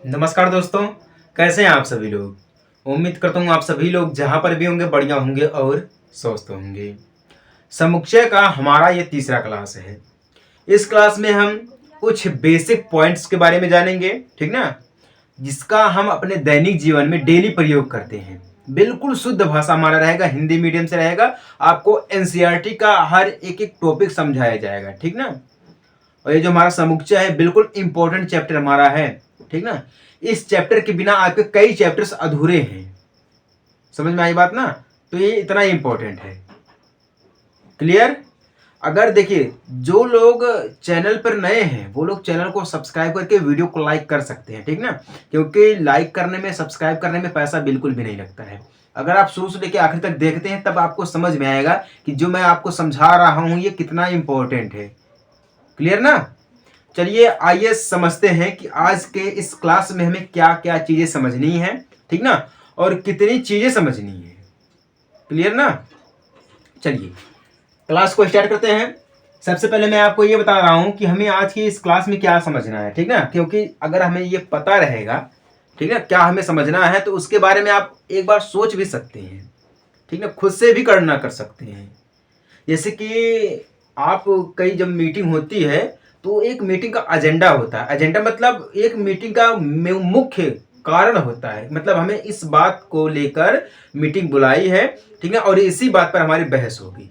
नमस्कार दोस्तों, कैसे हैं आप सभी लोग। उम्मीद करता हूँ आप सभी लोग जहाँ पर भी होंगे बढ़िया होंगे और स्वस्थ होंगे। समुच्चय का हमारा ये तीसरा क्लास है। इस क्लास में हम कुछ बेसिक पॉइंट्स के बारे में जानेंगे, ठीक ना, जिसका हम अपने दैनिक जीवन में डेली प्रयोग करते हैं। बिल्कुल शुद्ध भाषा हमारा रहेगा, हिंदी मीडियम से रहेगा। आपको एनसीईआरटी का हर एक एक टॉपिक समझाया जाएगा, ठीक ना। और ये जो हमारा समुच्चय है बिल्कुल इंपॉर्टेंट चैप्टर हमारा है, ठीक ना। इस चैप्टर के बिना आपके कई चैप्टर्स अधूरे हैं। समझ में आई बात ना। तो ये इतना इंपॉर्टेंट है। क्लियर। अगर देखिए, जो लोग चैनल पर नए हैं वो लोग चैनल को सब्सक्राइब करके वीडियो को लाइक कर सकते हैं, ठीक ना। क्योंकि लाइक करने में, सब्सक्राइब करने में पैसा बिल्कुल भी नहीं लगता है। अगर आप शुरू से लेकर आखिर तक देखते हैं तब आपको समझ में आएगा कि जो मैं आपको समझा रहा हूं ये कितना इंपॉर्टेंट है। क्लियर ना। चलिए आइए समझते हैं कि आज के इस क्लास में हमें क्या क्या चीजें समझनी है, ठीक ना, और कितनी चीजें समझनी है। क्लियर ना। चलिए क्लास को स्टार्ट करते हैं। सबसे पहले मैं आपको ये बता रहा हूं कि हमें आज की इस क्लास में क्या समझना है, ठीक ना। क्योंकि अगर हमें ये पता रहेगा, ठीक है, क्या हमें समझना है, तो उसके बारे में आप एक बार सोच भी सकते हैं, ठीक है, खुद से भी गणना कर सकते हैं। जैसे कि आप कई जब मीटिंग होती है तो एक मीटिंग का एजेंडा होता है। एजेंडा मतलब एक मीटिंग का मुख्य कारण होता है। मतलब हमें इस बात को लेकर मीटिंग बुलाई है, ठीक है, और इसी बात पर हमारी बहस होगी।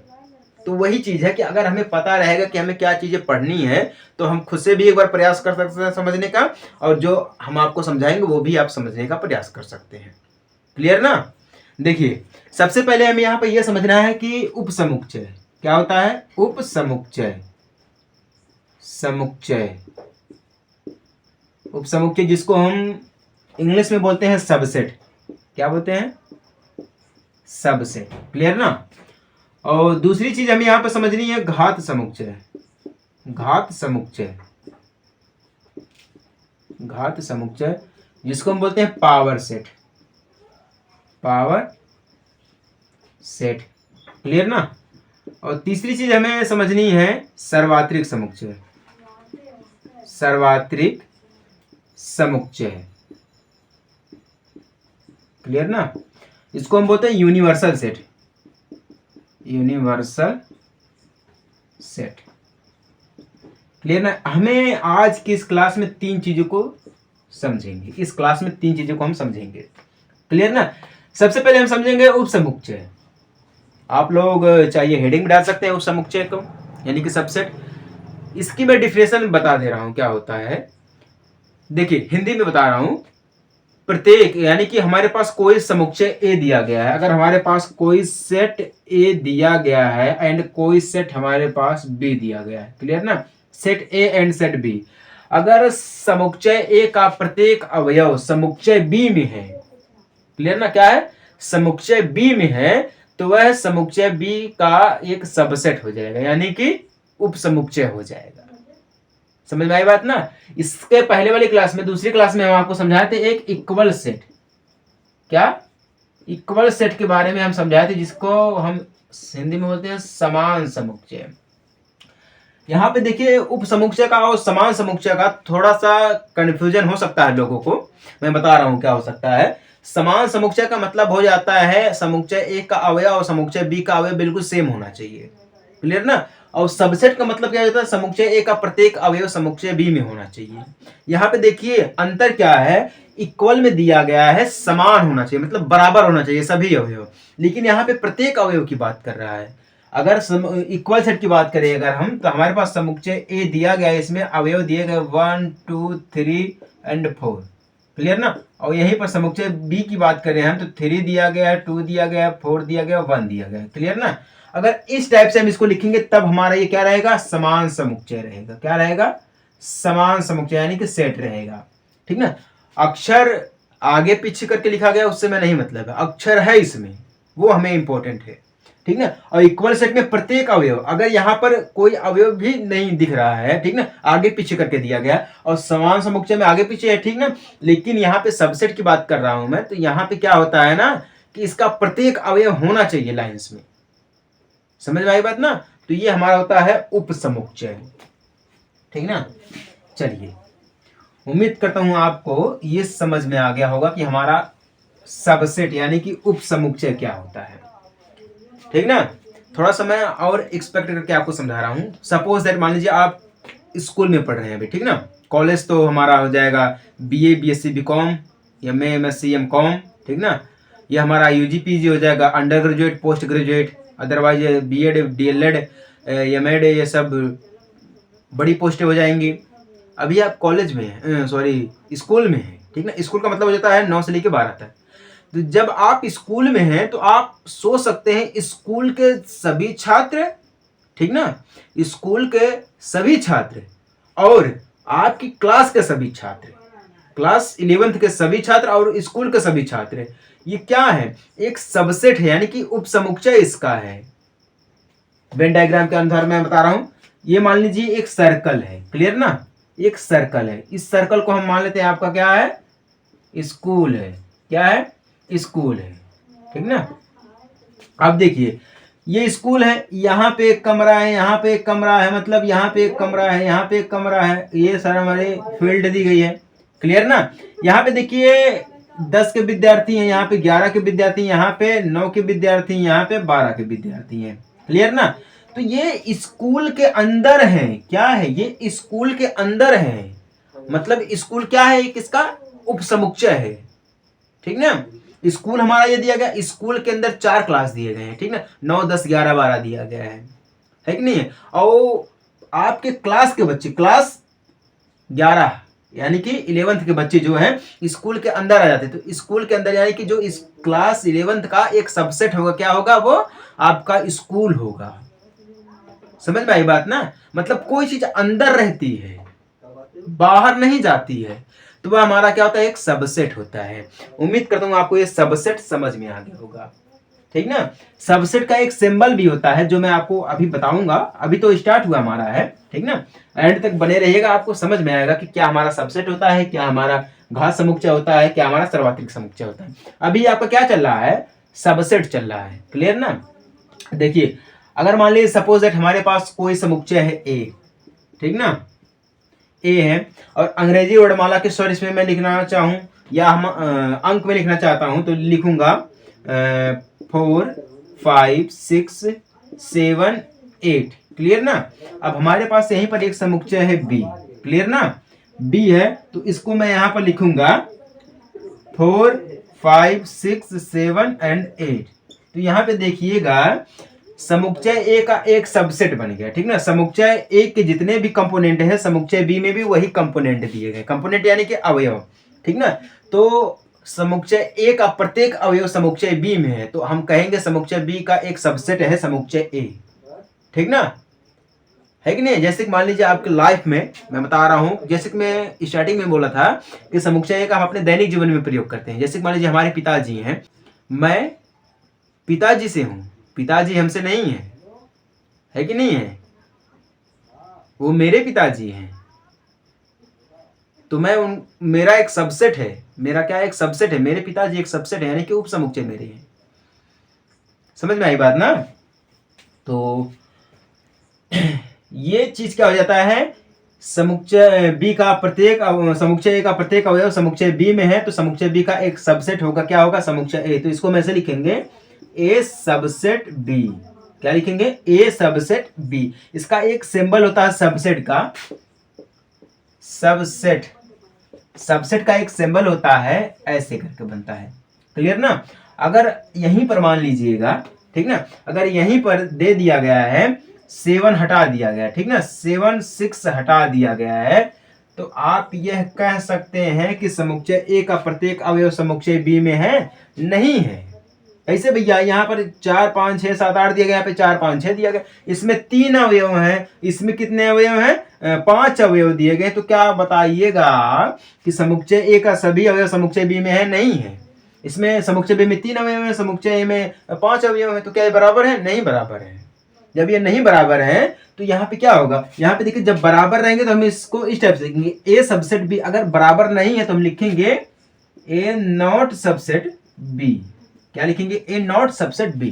तो वही चीज है कि अगर हमें पता रहेगा कि हमें क्या चीजें पढ़नी है तो हम खुद से भी एक बार प्रयास कर सकते हैं समझने का, और जो हम आपको समझाएंगे वो भी आप समझने का प्रयास कर सकते हैं। क्लियर ना। देखिए, सबसे पहले हमें यहाँ पर यह समझना है कि उपसमुच्चय क्या होता है। उपसमुच्चय, समुच्चय, उपसमुच्चय जिसको हम इंग्लिश में बोलते हैं सबसेट। क्या बोलते हैं? सबसेट। क्लियर ना। और दूसरी चीज हमें यहां पर समझनी है घात समुच्चय। घात समुच्चय, घात समुच्चय जिसको हम बोलते हैं power set. Power set. Clear ना। और तीसरी चीज हमें समझनी है सर्वात्रिक समुच्चय। सर्वात्रिक समुच्चय। क्लियर ना। इसको हम बोलते हैं universal set. Universal set. Clear ना। हमें आज की इस क्लास में तीन चीजों को समझेंगे। इस क्लास में तीन चीजों को हम समझेंगे। क्लियर ना। सबसे पहले हम समझेंगे उपसमुच्चय। आप लोग चाहिए हेडिंग में डाल सकते हैं उपसमुच्चय को, यानी कि सबसेट। इसकी मैं डिफिनेशन बता दे रहा हूं क्या होता है। देखिए हिंदी में बता रहा हूं। प्रत्येक, यानी कि हमारे पास कोई समुच्चय ए दिया गया है। अगर हमारे पास कोई सेट ए दिया गया है एंड कोई सेट हमारे पास बी दिया गया है, क्लियर ना, set A and set B. अगर समुच्चय ए का प्रत्येक अवयव समुच्चय बी में है, क्लियर ना, क्या है, समुच्चय बी में है, तो वह समुच्चय बी का एक सबसेट हो जाएगा, यानी कि उपसमुच्चय हो जाएगा। समझ में आई बात ना। इसके पहले वाली क्लास में, दूसरी क्लास में हम आपको समझाए थे एक इक्वल सेट। क्या? इक्वल सेट के बारे में हम समझाए थे, जिसको हम हिंदी में बोलते हैं समान समुच्चय। यहाँ पे देखिए उपसमुच्चय का और समान समुच्चय का थोड़ा सा कंफ्यूजन हो सकता है लोगों को। मैं बता रहा हूं क्या हो सकता है। समान समुच्चय का मतलब हो जाता है समुच्चय ए का अवयव और समुच्चय बी का अवयव बिल्कुल सेम होना चाहिए। क्लियर ना। और सबसेट का मतलब क्या होता है, समुच्चय ए का प्रत्येक अवयव समुच्चय बी में होना चाहिए। यहाँ पे देखिए अंतर क्या है, इक्वल में दिया गया है समान होना चाहिए, मतलब बराबर होना चाहिए सभी अवयव, लेकिन यहाँ पे प्रत्येक अवयव की बात कर रहा है। अगर इक्वल सेट की बात करें अगर हम, तो हमारे पास समुच्चय ए दिया गया है, इसमें अवयव दिए गए 1 2 3 एंड 4। क्लियर ना। और यहीं पर समुच्चय बी की बात करें हम, तो 3 दिया गया है, 2 दिया गया है, 4 दिया गया है, 1 दिया गया है। क्लियर ना। अगर इस टाइप से हम इसको लिखेंगे तब हमारा ये क्या रहेगा, समान समुच्चय रहेगा। क्या रहेगा? समान समुच्चय, यानी कि सेट रहेगा। ठीक ना। अक्षर आगे पीछे करके लिखा गया उससे मैं नहीं मतलब है, अक्षर है इसमें, वो हमें इंपॉर्टेंट है। ठीक ना। और इक्वल सेट में प्रत्येक अवयव, अगर यहाँ पर कोई अवयव भी नहीं दिख रहा है, ठीक ना, आगे पीछे करके दिया गया, और समान समुच्चय में आगे पीछे है, ठीक ना, लेकिन यहाँ पे सबसेट की बात कर रहा हूं मैं, तो यहाँ पे क्या होता है ना कि इसका प्रत्येक अवयव होना चाहिए लाइंस में। समझ में आई बात ना। तो ये हमारा होता है उपसमुच्चय। ठीक ना। चलिए, उम्मीद करता हूं आपको ये समझ में आ गया होगा कि हमारा सबसेट यानी कि उप समुच्चय क्या होता है। ठीक ना। थोड़ा सा मैं और एक्सपेक्ट करके आपको समझा रहा हूँ। सपोज दैट मान लीजिए आप स्कूल में पढ़ रहे हैं अभी, ठीक ना। कॉलेज तो हमारा हो जाएगा BA BSc BCom, MA MSc MCom, ठीक ना। ये हमारा UG PG हो जाएगा, under graduate post graduate, otherwise B.Ed DLED M.Ed ये सब बड़ी पोस्टें हो जाएंगी। अभी आप कॉलेज में हैं, सॉरी स्कूल में हैं, ठीक ना। स्कूल का मतलब हो जाता है 9 से लेकर 12 तक। तो जब आप स्कूल में हैं तो आप सोच सकते हैं स्कूल के सभी छात्र, ठीक ना, स्कूल के सभी छात्र और आपकी क्लास के सभी छात्र, क्लास 11th के सभी छात्र और स्कूल के सभी छात्र, ये क्या है, एक सबसेट है, यानी कि उपसमुच्चय इसका है। वेन डायग्राम के अनुसार मैं बता रहा हूं। ये मान लीजिए एक सर्कल है, क्लियर ना, एक सर्कल है। इस सर्कल को हम मान लेते हैं आपका क्या है, स्कूल है। क्या है, स्कूल है, ठीक ना। अब देखिए ये स्कूल है, यहाँ पे एक कमरा है, यहाँ पे एक कमरा है, मतलब यहाँ पे एक कमरा है, यहाँ पे एक कमरा है, ये सारा हमारे फील्ड दी गई है, क्लियर ना। यहाँ पे देखिए 10 के विद्यार्थी हैं, यहाँ पे 11 के विद्यार्थी, यहाँ पे 9 के विद्यार्थी, यहाँ पे 12 के विद्यार्थी हैं, क्लियर ना। तो ये स्कूल के अंदर है, क्या है, ये स्कूल के अंदर है, मतलब स्कूल क्या है, एक इसका उपसमुच्चय है, ठीक ना। स्कूल हमारा ये दिया गया, स्कूल के अंदर 4 क्लास दिए गए हैं, ठीक ना, 9 10 11 12 दिया गया है कि नहीं है। और आपके क्लास के बच्चे, क्लास 11 यानी कि 11th के बच्चे जो हैं स्कूल के अंदर आ जाते हैं। तो स्कूल के अंदर यानी कि जो इस क्लास 11th का एक सबसेट होगा, क्या होगा, वो आपका स्कूल होगा। समझ में आई बात ना। मतलब कोई चीज अंदर रहती है, बाहर नहीं जाती है, तो वह हमारा क्या होता है, एक सबसेट होता है। उम्मीद करता हूं आपको ये सबसेट समझ में आ गया होगा, ठीक ना। सबसेट का एक सिंबल भी होता है जो मैं आपको अभी बताऊंगा, अभी तो स्टार्ट हुआ हमारा है, ठीक ना। एंड तक बने रहिएगा, आपको समझ में आएगा कि क्या हमारा सबसेट होता है, क्या हमारा घात समुच्चय होता है, क्या हमारा सर्वात्रिक समुच्चय होता है। अभी आपका क्या चल रहा है, सबसेट चल रहा है, क्लियर ना। देखिए अगर मान लीजिए सपोज दैट हमारे पास कोई समुच्चय है A, ठीक ना, A है, और अंग्रेजी वर्णमाला के स्वर इसमें मैं लिखना चाहूं या हम अंक में लिखना चाहता हूं तो लिखूंगा 4 5 6 7 8, क्लियर ना। अब हमारे पास यहीं पर एक समुच्चय है B, क्लियर ना, B है, तो इसको मैं यहां पर लिखूंगा 4 5 6 7 एंड 8। तो यहां पे देखिएगा समुच्चय A का एक सबसेट बन गया, ठीक ना। समुच्चय A के जितने भी कंपोनेंट है समुच्चय B में भी वही कंपोनेंट दिए गए, कंपोनेंट यानी कि अवयव, ठीक ना। तो समुच्चय A का प्रत्येक अवयव समुच्चय B में है, तो हम कहेंगे समुच्चय B का एक सबसेट है समुच्चय A, ठीक ना, है कि नहीं। जैसे कि मान लीजिए आपके लाइफ में मैं बता रहा हूं, जैसे कि मैं स्टार्टिंग में बोला था कि समुच्चय A का हम अपने दैनिक जीवन में प्रयोग करते हैं। जैसे कि मान लीजिए हमारे पिताजी हैं, मैं पिताजी से हूं, पिताजी हमसे नहीं है कि नहीं है, वो मेरे पिताजी हैं, तो मैं मेरा एक सबसेट है, मेरा क्या एक सबसेट है, मेरे पिताजी एक सबसेट है, यानी कि उपसमुच्चय मेरे हैं। समझ में आई बात ना। तो ये चीज क्या हो जाता है, समुच्चय B का प्रत्येक समुच्चय A का प्रत्येक अवयव समुच्चय B में है, तो समुच्चय B का एक सबसेट होगा, क्या होगा, समुच्चय A। तो इसको हम ऐसे लिखेंगे A सबसेट B, क्या लिखेंगे, A सबसेट B। इसका एक सिंबल होता है सबसेट का, सबसेट, सबसेट का एक सिंबल होता है, ऐसे करके बनता है, क्लियर ना। अगर यहीं पर मान लीजिएगा, ठीक ना, अगर यहीं पर दे दिया गया है 7 हटा दिया गया, ठीक ना, 7 6 हटा दिया गया है, तो आप यह कह सकते हैं कि समुच्चय A का प्रत्येक अवयव समुच्चय B में है, नहीं है। ऐसे भैया यहाँ पर 4 5 6 7 8 दिया गया, यहाँ पे 4 5 6 दिया गया, इसमें 3 अवयव हैं, इसमें कितने अवयव हैं, 5 अवयव दिए गए। तो क्या बताइएगा कि समुच्चय A का सभी अवयव समुच्चय B में है, नहीं है। इसमें समुच्चय B में 3 अवयव हैं, समुच्चय A में 5 अवयव हैं, तो क्या ये बराबर है, नहीं बराबर है। जब ये नहीं बराबर है तो यहाँ पे क्या होगा, यहाँ पे देखिए जब बराबर रहेंगे तो हम इसको इस टाइप से लिखेंगे, A सबसेट B। अगर बराबर नहीं है तो हम लिखेंगे A नॉट सबसेट B, क्या लिखेंगे, A not subset B,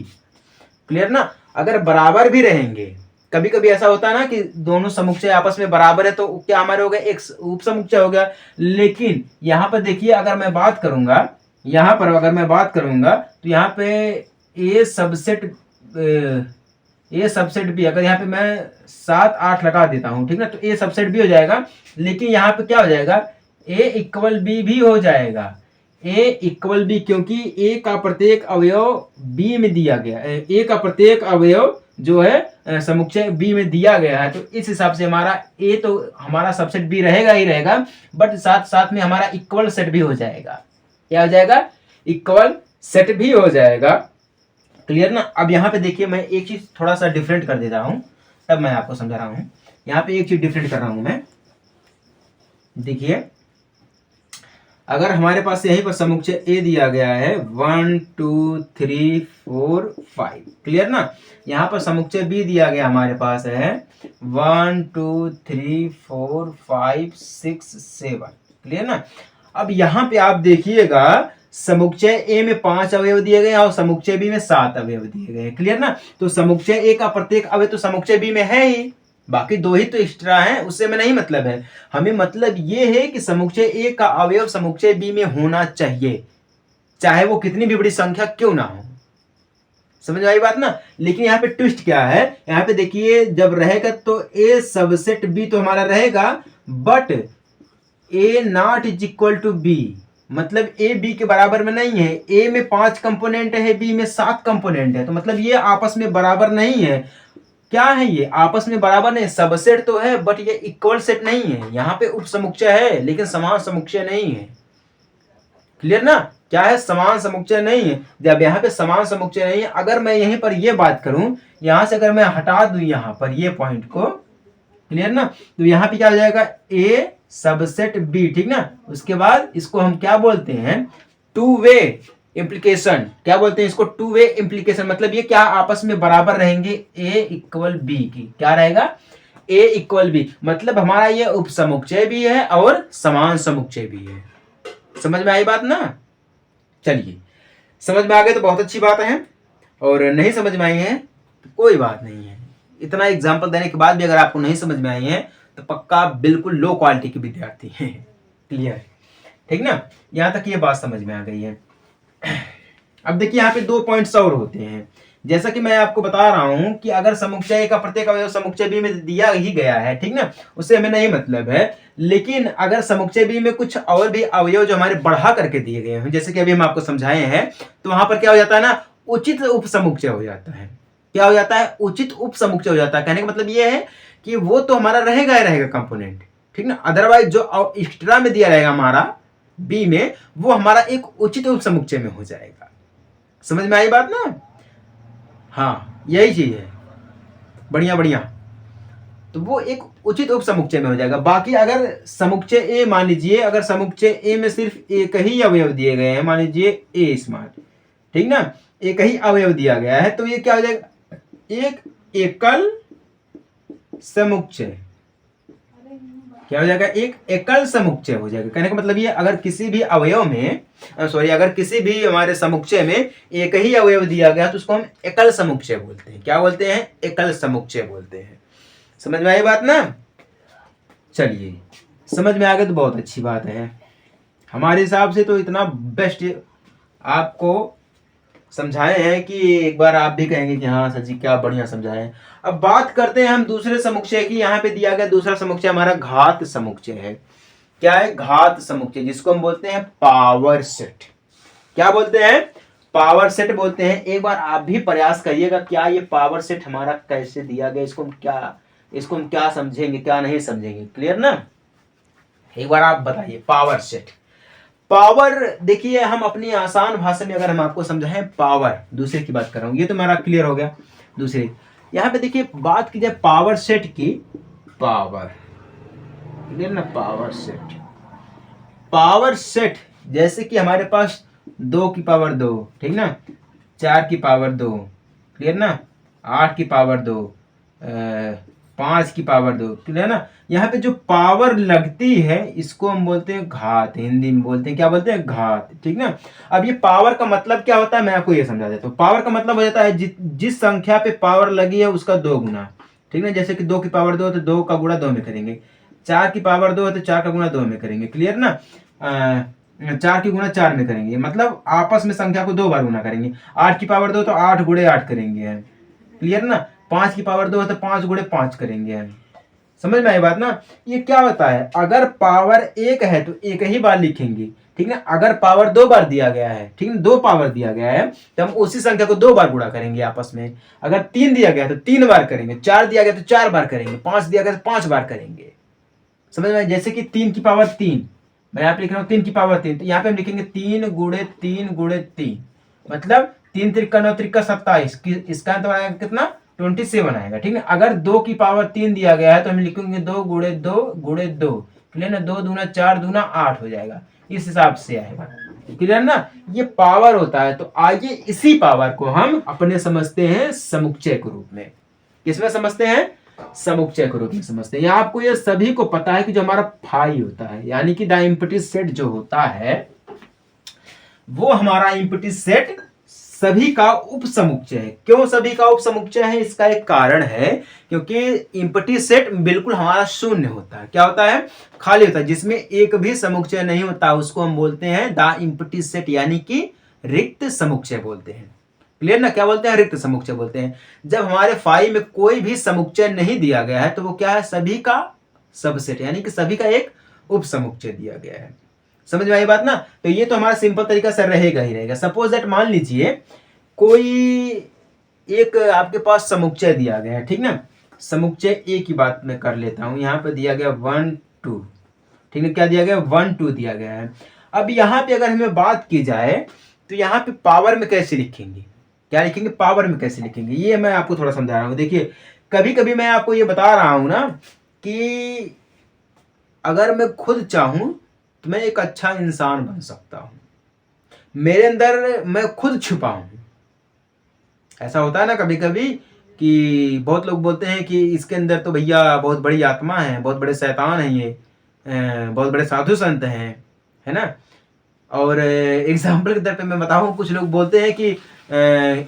clear ना। अगर बराबर भी रहेंगे कभी कभी ऐसा होता है ना कि दोनों समुच्चय आपस में बराबर है तो क्या हमारे हो गया, एक उप समुच्चय हो गया। लेकिन यहाँ पर देखिए अगर मैं बात करूंगा, यहाँ पर अगर मैं बात करूंगा तो यहाँ पे ए सबसेट ए सबसेट बी, अगर यहाँ पे मैं 7 8 लगा देता हूँ, ठीक ना, तो ए सबसेट बी हो जाएगा। लेकिन यहाँ पे क्या हो जाएगा, ए इक्वल बी भी हो जाएगा। ए इक्वल बी, क्योंकि ए का प्रत्येक अवयव बी में दिया गया है, ए का प्रत्येक अवयव जो है समुच्चय बी में दिया गया है। तो इस हिसाब से हमारा ए तो हमारा सबसेट बी रहेगा ही रहेगा, बट साथ साथ में हमारा इक्वल सेट भी हो जाएगा। क्या हो जाएगा, इक्वल सेट भी हो जाएगा। क्लियर ना। अब यहाँ पे देखिए मैं एक चीज थोड़ा सा डिफरेंट कर देता हूँ, तब मैं आपको समझा रहा हूँ। यहाँ पे एक चीज डिफरेंट कर रहा हूँ मैं। देखिए अगर हमारे पास यहीं पर समुच्चय ए दिया गया है 1 2 3 4 5, क्लियर ना। यहाँ पर समुच्चय बी दिया गया हमारे पास है 1 2 3 4 5 6 7, क्लियर ना। अब यहाँ पे आप देखिएगा समुच्चय ए में 5 अवयव दिए गए और समुच्चय बी में 7 अवयव दिए गए, क्लियर ना। तो समुच्चय ए का प्रत्येक अवयव तो समुच्चय बी में है ही, बाकी 2 ही तो एक्स्ट्रा हैं, उससे में नहीं मतलब है। हमें मतलब ये है कि समुच्चय ए का अवयव समुच्चय बी में होना चाहिए, चाहे वो कितनी भी बड़ी संख्या क्यों ना हो। समझ में आई बात ना। लेकिन यहाँ पे ट्विस्ट क्या है, यहाँ पे देखिए जब रहेगा तो ए सबसेट बी तो हमारा रहेगा, but A not is equal to B, मतलब ए बी के बराबर में नहीं है। ए में 5 कंपोनेंट है, बी में 7 कंपोनेंट है, तो मतलब ये आपस में बराबर नहीं है। क्या है, ये आपस में बराबर नहीं, सबसेट तो है बट ये इक्वल सेट नहीं है। यहाँ पे उप समुच्चय है लेकिन समान समुच्चय नहीं है, क्लियर ना। क्या है, समान समुच्चय नहीं है। जब यहाँ पे समान समुच्चय नहीं है, अगर मैं यहीं पर ये बात करूं, यहां से अगर मैं हटा दूं यहाँ पर ये पॉइंट को, क्लियर ना, तो यहाँ पे क्या हो जाएगा, ए सबसेट बी, ठीक ना। उसके बाद इसको हम क्या बोलते हैं, टू वे इम्प्लीकेशन। क्या बोलते हैं इसको, टू वे इम्प्लीकेशन। मतलब ये क्या आपस में बराबर रहेंगे, ए इक्वल बी की। क्या रहेगा, ए इक्वल बी, मतलब हमारा ये उप समुच्चय भी है और समान समुच्चय भी है। समझ में आई बात ना। चलिए, समझ में आ गए तो बहुत अच्छी बात है, और नहीं समझ में आई है तो कोई बात नहीं है। इतना एग्जाम्पल देने के बाद भी अगर आपको नहीं समझ में आई है तो पक्का बिल्कुल लो क्वालिटी के विद्यार्थी हैं। क्लियर, ठीक ना। यहां तक ये बात समझ में आ गई है। अब देखिए यहाँ पे 2 पॉइंट्स और होते हैं। जैसा कि मैं आपको बता रहा हूं कि अगर समुच्चय ए का प्रत्येक अवयव समुच्चय बी में दिया ही गया है, ठीक ना, उससे हमें नहीं मतलब है। लेकिन अगर समुच्चय बी में कुछ और भी अवयव जो हमारे बढ़ा करके दिए गए हैं, जैसे कि अभी हम आपको समझाए हैं, तो वहां पर क्या हो जाता है ना, उचित उप समुच्चय हो जाता है। क्या हो जाता है, उचित उप समुच्चय हो जाता है। कहने का मतलब ये है कि वो तो हमारा रहेगा ही रहेगा कंपोनेंट, ठीक ना। अदरवाइज जो एक्स्ट्रा में दिया रहेगा हमारा बी में, वो हमारा एक उचित उप समुच्चय में हो जाएगा। समझ में आई बात ना। हाँ, यही चीज है, बढ़िया बढ़िया। तो वो एक उचित उप समुच्चय में हो जाएगा। बाकी अगर समुच्चय ए, मान लीजिए अगर समुच्चय ए में सिर्फ एक ही अवयव दिए गए हैं, मान लीजिए ए स्मार्ट, ठीक ना, एक ही अवयव दिया गया है, तो ये क्या हो जाएगा, एक एकल समुच्चय। क्या हो जाएगा, एक एकल समुच्चय हो जाएगा। कहने का मतलब ये, अगर किसी भी अवयव में अगर किसी भी हमारे समुच्चय में एक ही अवयव दिया गया तो उसको हम एकल समुच्चय बोलते हैं। क्या बोलते हैं, एकल समुच्चय बोलते हैं। समझ में आई बात ना। चलिए, समझ में आ गया तो बहुत अच्छी बात है। हमारे हिसाब से तो इतना बेस्ट आपको समझाए हैं कि एक बार आप भी कहेंगे कि हाँ सर जी क्या बढ़िया समझाए हैं। अब बात करते हैं हम दूसरे समुच्चय की। यहाँ पे दिया गया दूसरा समुच्चय हमारा घात समुच्चय है। क्या है, घात समुच्चय, जिसको हम बोलते हैं पावर सेट। क्या बोलते हैं, पावर सेट बोलते हैं। एक बार आप भी प्रयास करिएगा, क्या ये पावर सेट हमारा कैसे दिया गया, इसको हम क्या समझेंगे, क्या नहीं समझेंगे। क्लियर ना। एक बार आप बताइए, पावर सेट। पावर देखिए, हम अपनी आसान भाषा में अगर हम आपको समझाएं, पावर, दूसरे की बात कर रहा हूं, ये तो मेरा क्लियर हो गया। दूसरे यहाँ पे देखिए बात की जाए पावर सेट की, पावर, क्लियर ना, पावर सेट। पावर सेट जैसे कि हमारे पास 2 की पावर 2, ठीक ना, 4 की पावर 2, क्लियर ना, 8 की पावर 2, 5 की पावर 2, क्लियर ना। यहाँ पे जो पावर लगती है इसको हम बोलते हैं घात, हिंदी में बोलते हैं, क्या बोलते हैं, घात, ठीक ना। अब ये पावर का मतलब क्या होता है, मैं आपको ये समझा देता हूँ। पावर का मतलब हो जाता है जिस संख्या पे पावर लगी है उसका 2 गुना। ठीक है, जैसे कि 2 की पावर 2 तो 2 का गुणा 2 में करेंगे, 4 की पावर 2 है तो 4 का गुणा 2 में करेंगे, क्लियर ना। 4 की गुणा 4 में करेंगे, मतलब आपस में संख्या को 2 बार गुणा करेंगे। 8 की पावर 2 तो 8 गुणे 8 करेंगे, क्लियर ना। 5 की पावर 2 है तो 5 गुणे 5 करेंगे, समझ में आई बात ना। ये क्या होता है, अगर पावर 1 है तो एक ही बार लिखेंगे, ठीक है। अगर पावर 2 बार दिया गया है, ठीक है, 2 पावर दिया गया है तो हम उसी संख्या को 2 बार गुणा करेंगे आपस में। अगर 3 दिया गया तो 3 बार करेंगे, 4 दिया गया तो 4 बार करेंगे, 5 दिया गया तो 5 बार करेंगे, समझ में। जैसे कि 3 की पावर 3, मैं यहाँ पे लिख रहा हूँ 3 की पावर 3, तो यहाँ पे हम लिखेंगे 3 गुणे 3 गुणे 3, मतलब 3 त्रिका 9 त्रिका 27, इसका आंसर आएगा कितना, 27 आएगा, ठीक है। अगर 2 की पावर 3 दिया गया है तो हम लिखेंगे 2 गुणे 2 गुणे 2, क्लियर ना। 2 दूना 4 दूना 8 हो जाएगा, इस हिसाब से आएगा, क्लियर ना। ये पावर होता है। तो आइए इसी पावर को हम अपने समझते हैं समुच्चय के रूप में। किसमें समझते हैं, समुच्चय के रूप में समझते हैं। या आपको ये सभी को पता है कि जो हमारा फाई होता है, यानी कि द एम्प्टी सेट जो होता है, वो हमारा एम्प्टी सेट सभी का उप समुच्चय है। क्यों सभी का उप समुच्चय है, इसका एक कारण है, क्योंकि एम्प्टी सेट बिल्कुल हमारा शून्य होता है। क्या होता है, खाली होता है, जिसमें एक भी समुच्चय नहीं होता, उसको हम बोलते हैं द एम्प्टी सेट, यानी कि रिक्त समुच्चय बोलते हैं, क्लियर ना। क्या बोलते हैं, रिक्त समुच्चय बोलते हैं। जब हमारे फाई में कोई भी समुच्चय नहीं दिया गया है तो वो क्या है, सभी का सबसेट, यानी कि सभी का एक उप समुच्चय दिया गया है, समझ में आई बात ना। तो ये तो हमारा सिंपल तरीका से रहेगा ही रहेगा। सपोज दैट मान लीजिए कोई एक आपके पास समुच्चय दिया गया है, ठीक ना। समुच्चय ए की बात मैं कर लेता हूं, यहाँ पे दिया गया 1 2, ठीक है। क्या दिया गया, 1 2 दिया गया है। अब यहाँ पे अगर हमें बात की जाए तो यहाँ पे पावर में कैसे लिखेंगे, क्या लिखेंगे, पावर में कैसे लिखेंगे, ये मैं आपको थोड़ा समझा रहा हूँ। देखिए कभी कभी मैं आपको ये बता रहा हूं ना कि अगर मैं खुद चाहूं तो मैं एक अच्छा इंसान बन सकता हूं, मेरे अंदर मैं खुद छुपा हूं। ऐसा होता है ना कभी कभी कि बहुत लोग बोलते हैं कि इसके अंदर तो भैया बहुत बड़ी आत्मा है, बहुत बड़े शैतान हैं, ये बहुत बड़े साधु संत हैं, है ना। और एग्जाम्पल के तौर पे मैं बताऊं, कुछ लोग बोलते हैं कि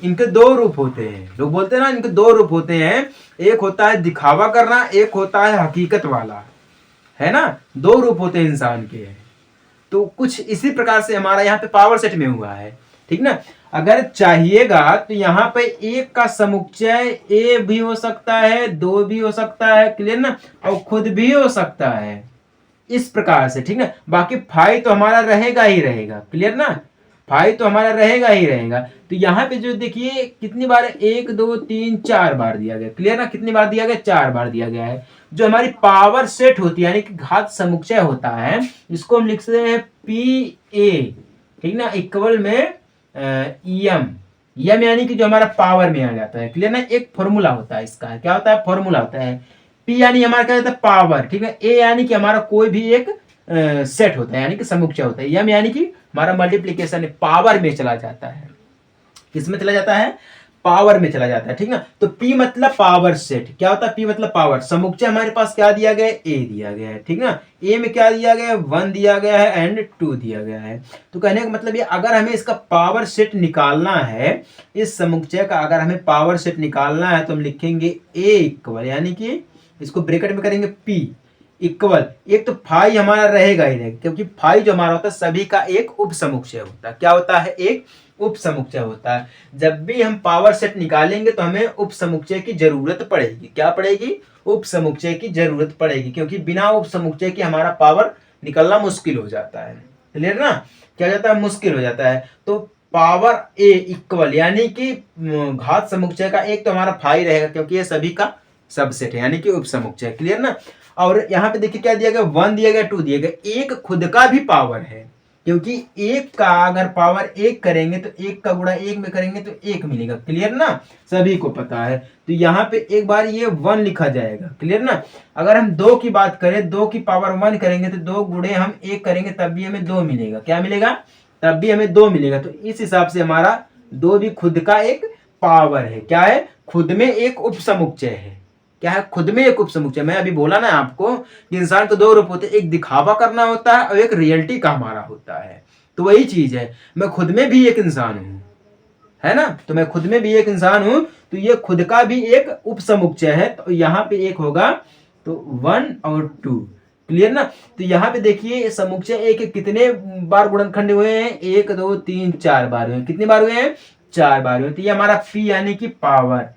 इनके 2 रूप होते हैं। लोग बोलते हैं ना इनके 2 रूप होते हैं, एक होता है दिखावा करना, एक होता है हकीकत वाला, है ना। 2 रूप होते हैं इंसान के। तो कुछ इसी प्रकार से हमारा यहाँ पे पावर सेट में हुआ है, ठीक ना। अगर चाहिएगा तो यहाँ पे एक का समुच्चय ए भी हो सकता है, 2 भी हो सकता है, क्लियर ना, और खुद भी हो सकता है, इस प्रकार से, ठीक ना। बाकी फाई तो हमारा रहेगा ही रहेगा, क्लियर ना, फाई तो हमारा रहेगा ही रहेगा। तो यहाँ पे जो देखिए कितनी बार, 1 2 3 4 बार दिया गया, क्लियर ना। कितनी बार दिया गया, 4 बार दिया गया है। जो हमारी पावर सेट होती है, यानी कि घात समुच्चय होता है, इसको हम लिख सकते हैं पी ए, ठीक ना, इक्वल में यम, यम यानी कि जो हमारा पावर में आ जाता है, क्लियर ना। एक फॉर्मूला होता है इसका, क्या होता है, फॉर्मूला होता है। पी यानी हमारा क्या होता है, पावर, ठीक है। ए यानी कि हमारा कोई भी एक सेट होता है, यानी कि समुच्चय होता है। यम यानी कि हमारा मल्टीप्लीकेशन पावर में चला जाता है, किस में चला जाता है, पावर में चला जाता है, ठीक ना। तो P मतलब पावर सेट, क्या होता है, P मतलब पावर। समुच्चय हमारे पास क्या दिया गया है, A दिया गया है, ठीक ना। A में क्या दिया गया है, 1 दिया गया है एंड 2 दिया गया है। तो कहने का मतलब ये, अगर हमें इसका पावर सेट निकालना है, इस समुच्चय का अगर हमें पावर सेट निकालना है तो हम लिखेंगे A इक्वल, यानी कि इसको ब्रैकेट में करेंगे P इक्वल, एक तो फाई हमारा रहेगा ही रहेगा, क्योंकि फाई जो हमारा होता है सभी का एक उप समुच्चय होता है। क्या होता है, एक उप समुच्चय होता है। जब भी हम पावर सेट निकालेंगे तो हमें उप समुच्चय की जरूरत पड़ेगी। क्या पड़ेगी, उप समुच्चय की जरूरत पड़ेगी, क्योंकि बिना उप समुच्चय के हमारा पावर निकलना मुश्किल हो जाता है, क्लियर ना। क्या जाता है, मुश्किल हो जाता है। तो पावर ए इक्वल, यानी कि घात समुच्चय का एक तो हमारा फाई रहेगा, क्योंकि ये सभी का सबसेट है, यानी कि उप समुच्चय, क्लियर ना। और यहाँ पे देखिए क्या दिया गया, 1 दिया गया, 2 दिया गया। एक खुद का भी पावर है, क्योंकि एक का अगर पावर 1 करेंगे तो 1 का गुणा 1 में करेंगे तो 1 मिलेगा, क्लियर ना, सभी को पता है। तो यहाँ पे एक बार ये 1 लिखा जाएगा, क्लियर ना। अगर हम 2 की बात करें, 2 की पावर 1 करेंगे तो 2 गुणे हम 1 करेंगे तब भी हमें 2 मिलेगा। क्या मिलेगा, तब भी हमें 2 मिलेगा। तो इस हिसाब से हमारा 2 भी खुद का एक पावर है। क्या है, खुद में एक उप समुच्चय है। क्या है, खुद में एक उप समुच्चय। मैं अभी बोला ना आपको कि इंसान को 2 रूप होते हैं, एक दिखावा करना होता है और एक रियलिटी का हमारा होता है। तो वही चीज है, मैं खुद में भी एक इंसान हूं, है ना। तो मैं खुद में भी एक इंसान हूं, तो ये खुद का भी एक उपसमुच्चय है। तो यहाँ पे एक होगा तो 1 और 2, क्लियर ना। तो यहाँ पे देखिए समुच्चय एक कितने बार गुणनखंड हुए हैं, 1 2 3 4 बार हुए हैं। कितने बार हुए हैं, 4 बार हुए। तो ये हमारा पी यानी कि पावर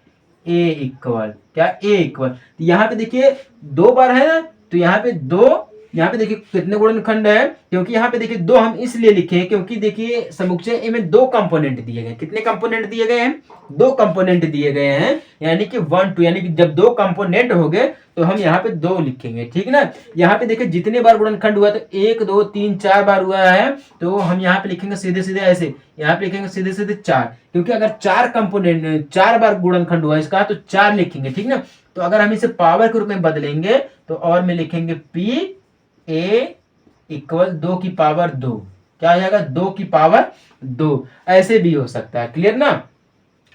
ए इक्वल क्या, ए इक्वल। तो यहाँ पे देखिए 2 बार है ना, तो यहाँ पे 2, यहाँ पे देखिए कितने गुणनखंड है, क्योंकि यहाँ पे देखिए 2 हम इसलिए लिखे हैं क्योंकि देखिए समुच्चय ए में 2 कंपोनेंट दिए गए। कितने कंपोनेंट दिए गए हैं, 2 कंपोनेंट दिए गए हैं, यानी कि 1 2, यानी कि जब 2 कंपोनेंट हो गए तो हम यहाँ पे 2 लिखेंगे, ठीक ना। यहाँ पे देखिए जितने बार गुणनखंड हुआ, तो 1 2 3 4 बार हुआ है, तो हम यहाँ पे लिखेंगे सीधे सीधे ऐसे, यहाँ पे लिखेंगे सीधे सीधे 4, क्योंकि अगर 4 कंपोनेंट 4 बार गुणनखंड हुआ इसका तो 4 लिखेंगे, ठीक ना। तो अगर हम इसे पावर के रूप में बदलेंगे तो और में लिखेंगे पी ए इक्वल 2 की पावर 2, क्या हो जाएगा 2 की पावर 2, ऐसे भी हो सकता है, क्लियर ना।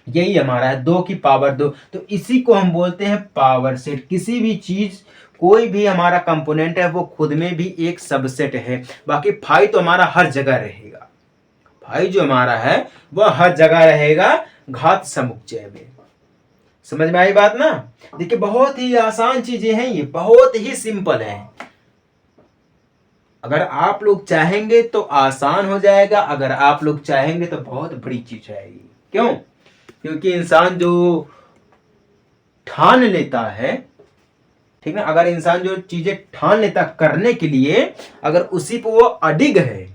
यही हमारा है 2 की पावर 2। तो इसी को हम बोलते हैं पावर सेट। किसी भी चीज, कोई भी हमारा कंपोनेंट है वो खुद में भी एक सबसेट है। बाकी फाई तो हमारा हर जगह रहेगा, फाई जो हमारा है वह हर जगह रहेगा घात समुच्चय में। समझ में आई बात ना। देखिए बहुत ही आसान चीजें हैं, ये बहुत ही सिंपल है। अगर आप लोग चाहेंगे तो आसान हो जाएगा, अगर आप लोग चाहेंगे तो बहुत बड़ी चीज आएगी। क्यों, क्योंकि इंसान जो ठान लेता है, ठीक ना, अगर इंसान जो चीजें ठान लेता करने के लिए, अगर उसी पे वो अडिग है,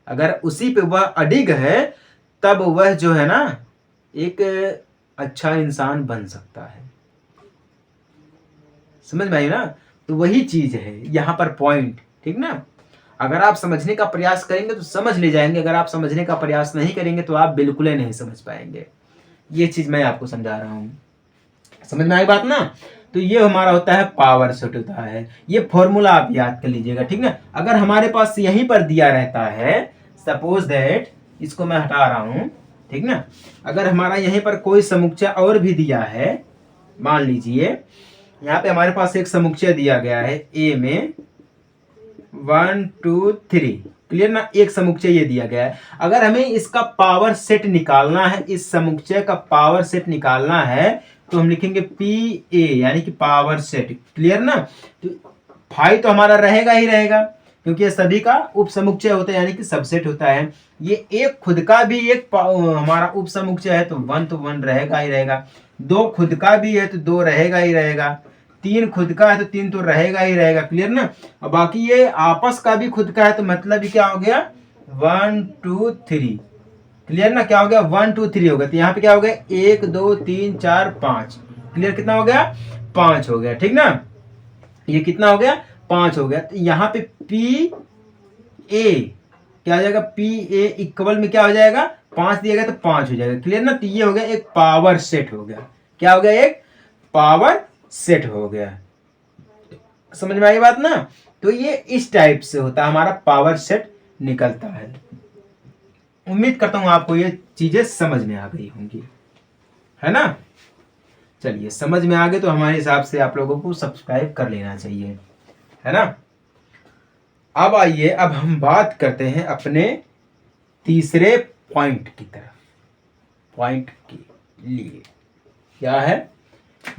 अगर उसी पे वह अडिग है, तब वह जो है ना एक अच्छा इंसान बन सकता है। समझ में आई ना। तो वही चीज है यहाँ पर पॉइंट, ठीक ना। अगर आप समझने का प्रयास करेंगे तो समझ ले जाएंगे, अगर आप समझने का प्रयास नहीं करेंगे तो आप बिल्कुल ही नहीं समझ पाएंगे। ये चीज मैं आपको समझा रहा हूं, समझ में आई बात ना। तो ये हमारा होता है पावर सेट होता है। ये फॉर्मूला आप याद कर लीजिएगा, ठीक ना। अगर हमारे पास यहीं पर दिया रहता है, सपोज दैट, इसको मैं हटा रहा हूं, ठीक ना। अगर हमारा यहीं पर कोई समुच्चय और भी दिया है, मान लीजिए यहाँ पे हमारे पास एक समुच्चय दिया गया है ए में 1 2 3, क्लियर ना, एक समुच्चय ये दिया गया है। अगर हमें इसका पावर सेट निकालना है, इस समुच्चय का पावर सेट निकालना है, तो हम लिखेंगे पी ए यानी कि पावर सेट, क्लियर ना। तो फाई तो हमारा रहेगा ही रहेगा, क्योंकि ये सभी का उप समुच्चय होता है, यानी कि सबसेट होता है। ये एक खुद का भी एक हमारा उप समुच्चय है, तो 1 रहेगा ही रहेगा। 2 खुद का भी है तो 2 रहेगा ही रहेगा। 3 खुद का है तो 3 तो रहेगा ही रहेगा, क्लियर ना। और बाकी ये आपस का भी खुद का है, तो मतलब क्या हो गया 1 2 3, क्लियर ना। क्या हो गया 1 2 3 हो गया। तो यहाँ पे क्या हो गया 1 2 3 4 5, क्लियर, कितना हो गया 5 हो गया, ठीक ना। ये कितना हो गया 5 हो गया। तो यहाँ पे पी ए क्या हो जाएगा, पी ए इक्वल में क्या हो जाएगा 5 दिया गया तो 5 हो जाएगा, क्लियर ना। तो ये हो गया एक पावर सेट हो गया। क्या हो गया, एक पावर सेट हो गया। समझ में आई बात ना। तो ये इस टाइप से होता है, हमारा पावर सेट निकलता है। उम्मीद करता हूं आपको ये चीजें समझ में आ गई होंगी, है ना। चलिए समझ में आ गए तो हमारे हिसाब से आप लोगों को सब्सक्राइब कर लेना चाहिए, है ना। अब आइए, अब हम बात करते हैं अपने तीसरे पॉइंट की तरफ। पॉइंट के लिए क्या है,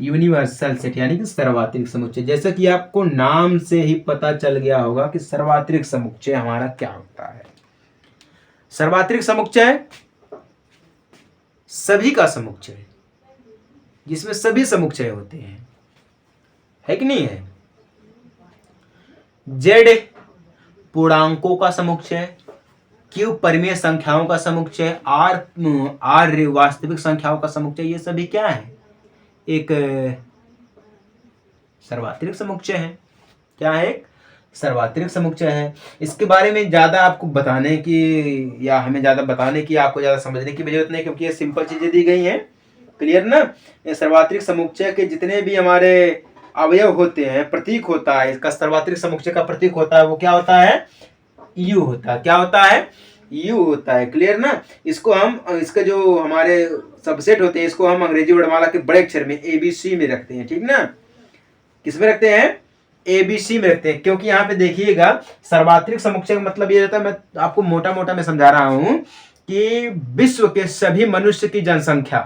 यूनिवर्सल सेट यानी कि सर्वात्रिक समुच्चय। जैसा कि आपको नाम से ही पता चल गया होगा कि सर्वात्रिक समुच्चय हमारा क्या होता है। सर्वात्रिक समुच्चय सभी का समुच्चय, जिसमें सभी समुच्चय होते हैं, है कि नहीं है। जेड पूर्णांकों का समुच्चय, क्यू परिमेय संख्याओं का समुच्चय, आर वास्तविक संख्याओं का समुच्चय, ये सभी क्या है, एक सर्वात्रिक समुच्चय है। क्या है, एक सर्वात्रिक समुच्चय है। इसके बारे में ज्यादा आपको बताने की या हमें ज्यादा बताने की, आपको ज्यादा समझने की जरूरत नहीं, क्योंकि ये सिंपल चीजें दी गई हैं, क्लियर ना। ये सर्वात्रिक समुच्चय के जितने भी हमारे अवयव होते हैं, प्रतीक होता है इसका, सर्वात्रिक समुच्चय का प्रतीक होता है, वो क्या होता है, यू होता है। क्या होता है, यू होता है, क्लियर ना। इसको हम, इसके जो हमारे सबसेट होते हैं, इसको हम अंग्रेजी वर्णमाला के बड़े अक्षर में ABC में रखते हैं, ठीक ना। किस में रखते हैं, ABC में रखते हैं, क्योंकि यहाँ पे देखिएगा सर्वात्रिक समुच्चय का मतलब ये रहता है, मैं आपको मोटा मोटा में समझा रहा हूं कि विश्व के सभी मनुष्य की जनसंख्या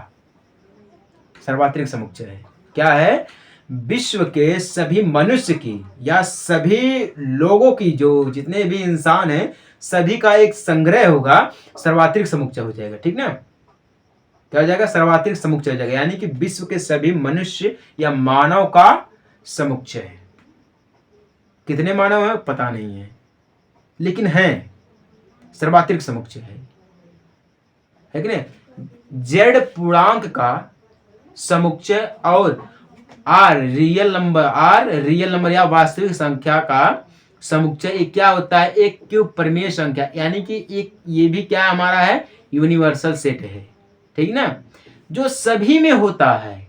सार्वत्रिक समुच्चय है। क्या है? विश्व के सभी मनुष्य की या सभी लोगों की, जो जितने भी इंसान हैं सभी का एक संग्रह होगा, सार्वत्रिक समुच्चय हो जाएगा। ठीक ना? क्या हो जाएगा? सार्वत्रिक समुच्चय हो जाएगा, यानी कि विश्व के सभी मनुष्य या मानव का समुच्चय है। कितने मानव है पता नहीं है, लेकिन है, सार्वत्रिक समुच्चय है कि नहीं? जेड पूर्णांक का समुच्चय और आर रियल नंबर या वास्तविक संख्या का समुच्चय एक क्या होता है? एक क्यूब परिमेय संख्या, यानी कि एक ये भी क्या हमारा है? यूनिवर्सल सेट है। ठीक ना? जो सभी में होता है।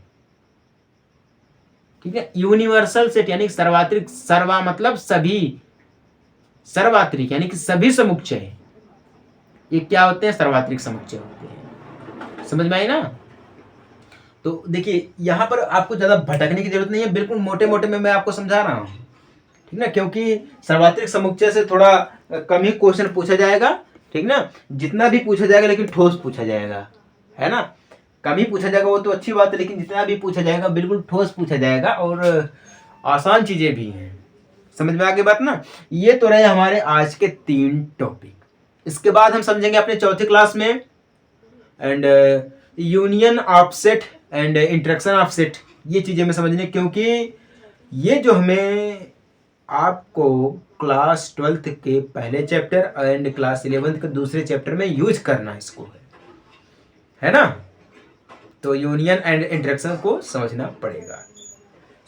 ठीक है? यूनिवर्सल सेट यानी सर्वात्रिक, सर्वा मतलब सभी, सर्वात्रिक यानी कि सभी समुच्चय ये क्या होते हैं? सर्वात्रिक समुच्चय होते हैं। समझ में आई ना? तो देखिए यहां पर आपको ज्यादा भटकने की जरूरत नहीं है, बिल्कुल मोटे मोटे में मैं आपको समझा रहा हूं। ठीक ना? क्योंकि सर्वात्रिक समुच्चय से थोड़ा कम ही क्वेश्चन पूछा जाएगा। ठीक ना? जितना भी पूछा जाएगा लेकिन ठोस पूछा जाएगा, है ना? कम ही पूछा जाएगा वो तो अच्छी बात है, लेकिन जितना भी पूछा जाएगा बिल्कुल ठोस पूछा जाएगा और आसान चीजें भी हैं। समझ में आ गई बात ना? ये तो रहे हमारे आज के 3 टॉपिक। इसके बाद हम समझेंगे अपने चौथी क्लास में and union of set and interaction of set, ये चीजें में समझने, क्योंकि ये जो हमें आपको क्लास 12th के पहले चैप्टर एंड क्लास 11th के दूसरे चैप्टर में यूज करना इसको है ना? तो यूनियन एंड इंटरेक्शन को समझना पड़ेगा।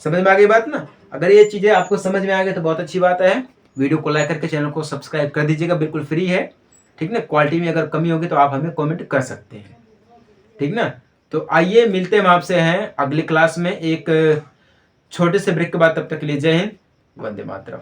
समझ में आ गई बात ना? अगर ये चीजें आपको समझ में आ गई तो बहुत अच्छी बात है। वीडियो को लाइक करके चैनल को सब्सक्राइब कर दीजिएगा, बिल्कुल फ्री है। ठीक ना? क्वालिटी में अगर कमी होगी तो आप हमें कमेंट कर सकते हैं। ठीक ना? तो आइए मिलते हैं आपसे हैं अगली क्लास में एक छोटे से ब्रेक के बाद। तब तक के लिए जय हिंद, वंदे मातरम।